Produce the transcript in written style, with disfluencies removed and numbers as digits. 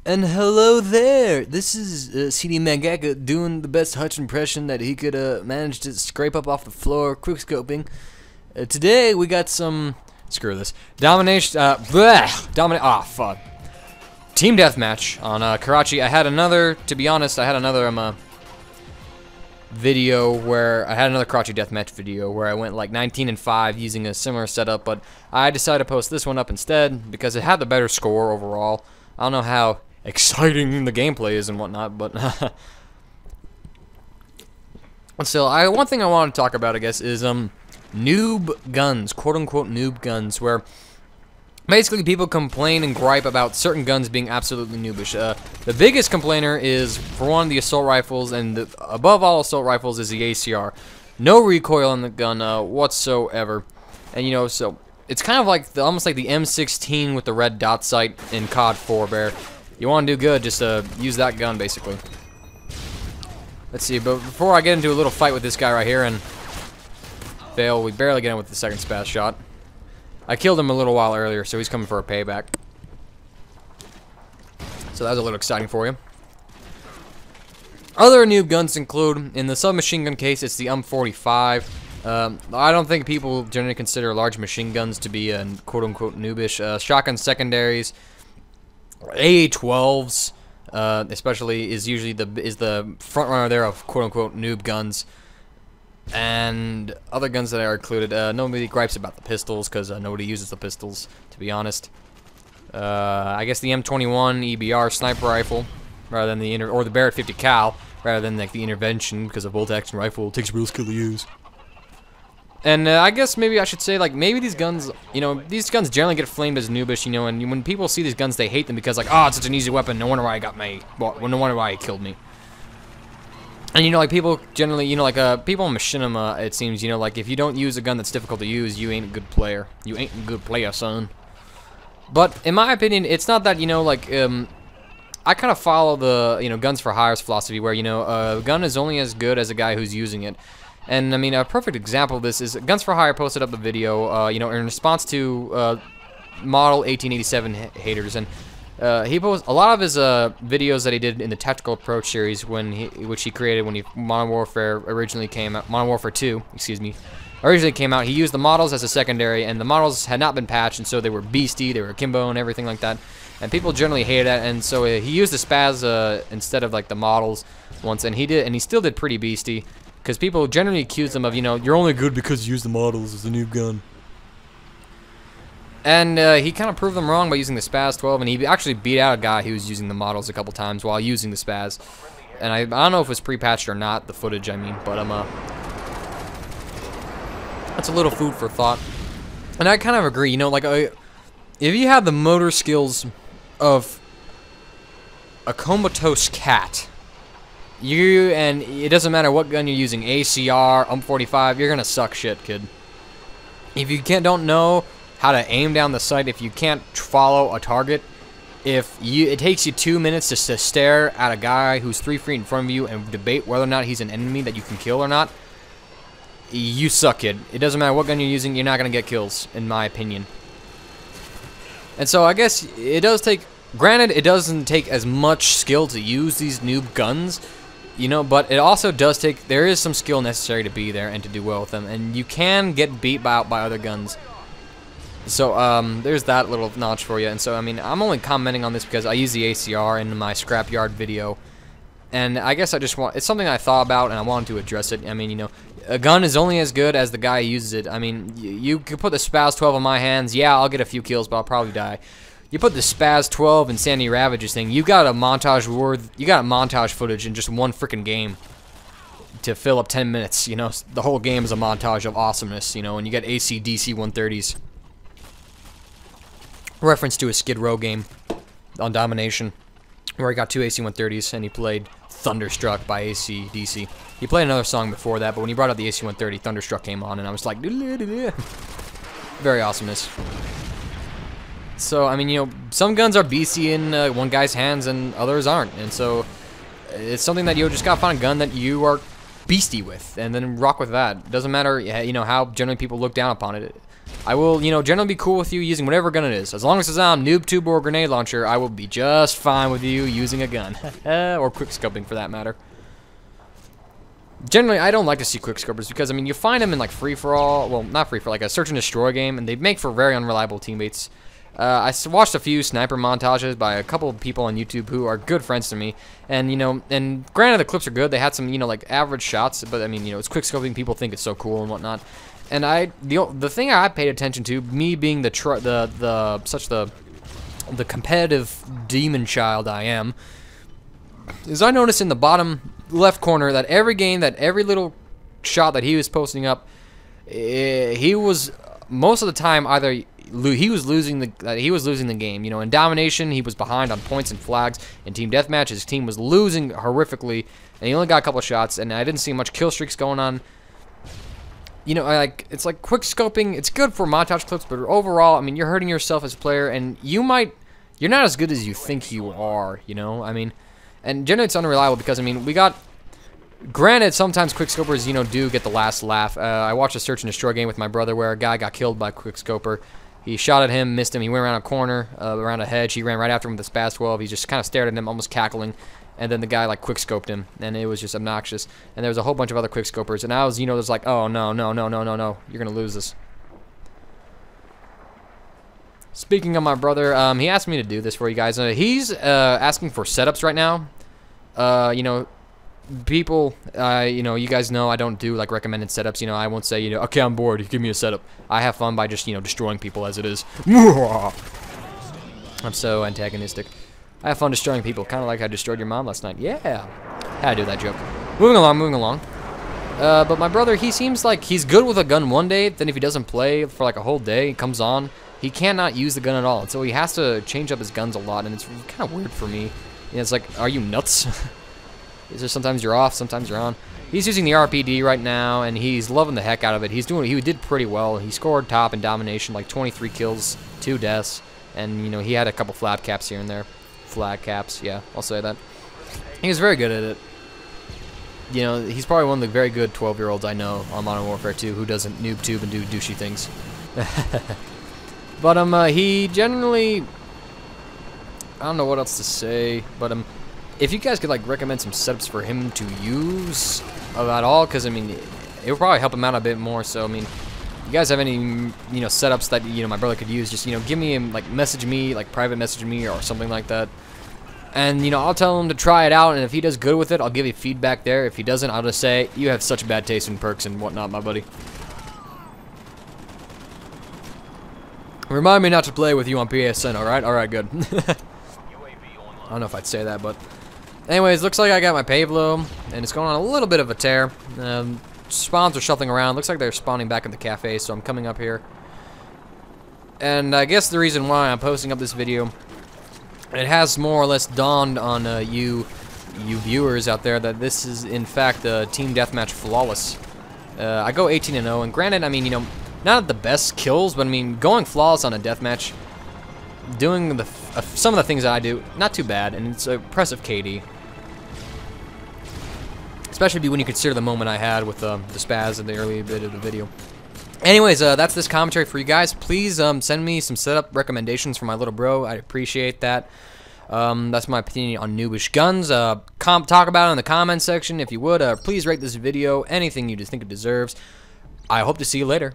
And hello there! This is CD Mangaka doing the best Hutch impression that he could manage to scrape up off the floor, quickscoping. Today we got some... Screw this. Domination... fuck. Team Deathmatch on Karachi. I had another... To be honest, I had another video where... I had another Karachi Deathmatch video where I went like 19-5 using a similar setup, but I decided to post this one up instead because it had the better score overall. I don't know how exciting the gameplay is and whatnot, but so one thing I want to talk about, I guess, is Noob Guns, quote-unquote Noob Guns, where basically people complain and gripe about certain guns being absolutely noobish. The biggest complainer is, for one, the assault rifles, and above all assault rifles is the ACR. No recoil on the gun whatsoever, and you know, so it's kind of like almost like the M16 with the red dot sight in COD 4 Bear. You want to do good, just use that gun, basically. Let's see, but before I get into a little fight with this guy right here and fail, we barely get in with the second spaz shot. I killed him a little while earlier, so he's coming for a payback. So that was a little exciting for you. Other noob guns include, in the submachine gun case, it's the M45. I don't think people generally consider large machine guns to be quote-unquote noobish. Shotgun secondaries, AA-12s, especially is usually the front runner there of quote-unquote noob guns, and other guns that are included. Nobody gripes about the pistols because nobody uses the pistols, to be honest. I guess the M21 EBR sniper rifle, rather than or the Barrett 50 cal, rather than like the intervention, because a bolt action rifle takes real skill to use. And I guess maybe I should say, like, maybe these guns, you know, these guns generally get flamed as noobish, you know, and when people see these guns, they hate them because, like, oh, it's such an easy weapon, no wonder why I got me, well, no wonder why he killed me. And, you know, like, people generally, you know, like, people in machinima, it seems, you know, like, if you don't use a gun that's difficult to use, you ain't a good player. You ain't a good player, son. But, in my opinion, it's not that, you know, like, I kind of follow the, you know, guns for hire's philosophy, where, you know, a gun is only as good as a guy who's using it. And, I mean, a perfect example of this is Guns for Hire posted up a video, you know, in response to Model 1887 haters. And he posted a lot of his videos that he did in the Tactical Approach series, which he created when Modern Warfare originally came out. Modern Warfare 2, excuse me, originally came out. He used the models as a secondary, and the models had not been patched, and so they were beastie, they were akimbo, and everything like that. And people generally hated that, and so he used the spaz instead of like the models once, and he still did pretty beastie. Because people generally accuse him of, you know, you're only good because you use the models as a noob gun. And he kind of proved them wrong by using the Spaz 12, and he actually beat out a guy who was using the models a couple times while using the Spaz. And I don't know if it was pre-patched or not, the footage, I mean, but that's a little food for thought. And I kind of agree, you know, like, if you have the motor skills of a comatose cat, and it doesn't matter what gun you're using, ACR, M45, you're gonna suck shit, kid. If you don't know how to aim down the sight, if you can't follow a target, it takes you 2 minutes just to stare at a guy who's 3 feet in front of you and debate whether or not he's an enemy that you can kill or not, you suck, kid. It doesn't matter what gun you're using, you're not gonna get kills, in my opinion. And so I guess it does take, granted, it doesn't take as much skill to use these noob guns, you know, but it also does take, there is some skill necessary to be there and to do well with them, and you can get beat out by other guns. So, there's that little notch for you. And so, I mean, I'm only commenting on this because I use the ACR in my scrapyard video, and I guess it's something I thought about and I wanted to address it. I mean, you know, a gun is only as good as the guy who uses it. I mean, you could put the Spaz 12 in my hands, yeah, I'll get a few kills, but I'll probably die. You put the Spaz 12 and Sandy Ravages thing, you got a montage footage in just one freaking game to fill up 10 minutes, you know. The whole game is a montage of awesomeness, you know, and you got AC/DC 130s. Reference to a Skid Row game on Domination, where he got 2 AC-130s and he played Thunderstruck by AC/DC. He played another song before that, but when he brought out the AC-130, Thunderstruck came on, and I was like, very awesomeness. So, I mean, you know, some guns are BC in one guy's hands and others aren't. And so, it's something that you just gotta find a gun that you are beastie with, and then rock with that. It doesn't matter, you know, how generally people look down upon it. I will, you know, generally be cool with you using whatever gun it is. As long as it's on noob tube or grenade launcher, I will be just fine with you using a gun. Or quickscoping for that matter. Generally, I don't like to see quickscopers because, I mean, you find them in, like, free-for-all. Well, not free-for-all, like a search and destroy game, and they make for very unreliable teammates. I watched a few sniper montages by a couple of people on YouTube who are good friends to me, and, you know, and granted the clips are good. They had some, you know, like, average shots, but, I mean, you know, it's quickscoping. People think it's so cool and whatnot. And the thing I paid attention to, me being the competitive demon child I am, is I noticed in the bottom left corner that every little shot that he was posting up, he was most of the time either he was losing the game. You know, in domination he was behind on points and flags. In team deathmatch his team was losing horrifically, and he only got a couple shots, and I didn't see much kill streaks going on. You know, it's like quickscoping. It's good for montage clips, but overall, I mean, you're hurting yourself as a player, and you're not as good as you think you are. You know, I mean, and generally it's unreliable because, I mean, granted, sometimes quickscopers, you know, do get the last laugh. I watched a search and destroy game with my brother where a guy got killed by a quickscoper. He shot at him, missed him. He went around a corner, around a hedge. He ran right after him with the Spaz 12. He just kind of stared at him, almost cackling. And then the guy, like, quickscoped him, and it was just obnoxious. And there was a whole bunch of other quickscopers, and I was, you know, there's like, oh, no, you're gonna lose this. Speaking of my brother, he asked me to do this for you guys. He's asking for setups right now. You know, people, you know, you guys know I don't do, like, recommended setups. You know, I won't say, you know, okay, I'm bored, give me a setup. I have fun by just, you know, destroying people as it is. I'm so antagonistic. I have fun destroying people, kind of like I destroyed your mom last night. Yeah, had to do that joke. Moving along. But my brother, he seems like he's good with a gun one day, then if he doesn't play for like a whole day, he comes on, he cannot use the gun at all. So he has to change up his guns a lot, and it's kind of weird for me. You know, it's like, are you nuts? Is there sometimes you're off, sometimes you're on. He's using the RPD right now, and he's loving the heck out of it. He did pretty well. He scored top in domination, like 23 kills, 2 deaths, and, you know, he had a couple flap caps here and there. Flag caps, yeah, I'll say that. He was very good at it. You know, he's probably one of the very good 12-year-olds I know on Modern Warfare 2 who doesn't noob tube and do douchey things. But he generally, I don't know what else to say, but if you guys could like recommend some setups for him to use at all, because I mean it would probably help him out a bit more. So I mean, you guys have any, you know, setups that, you know, my brother could use, just, you know, give me him, like, message me, like, private message me or something like that. And, you know, I'll tell him to try it out, and if he does good with it, I'll give you feedback there. If he doesn't, I'll just say, you have such bad taste in perks and whatnot, my buddy. Remind me not to play with you on PSN, alright? Alright, good. I don't know if I'd say that, but... Anyways, looks like I got my Pavlo, and it's going on a little bit of a tear. Spawns are shuffling around. Looks like they're spawning back in the cafe, so I'm coming up here. And I guess the reason why I'm posting up this video, it has more or less dawned on you viewers out there that this is in fact Team Deathmatch flawless. I go 18-0, and granted, I mean, you know, not the best kills, but I mean, going flawless on a deathmatch, doing some of the things that I do, not too bad, and it's impressive KD. Especially when you consider the moment I had with the spaz in the early bit of the video. Anyways, that's this commentary for you guys. Please send me some setup recommendations for my little bro. I'd appreciate that. That's my opinion on Noobish Guns. Talk about it in the comment section if you would. Please rate this video anything you just think it deserves. I hope to see you later.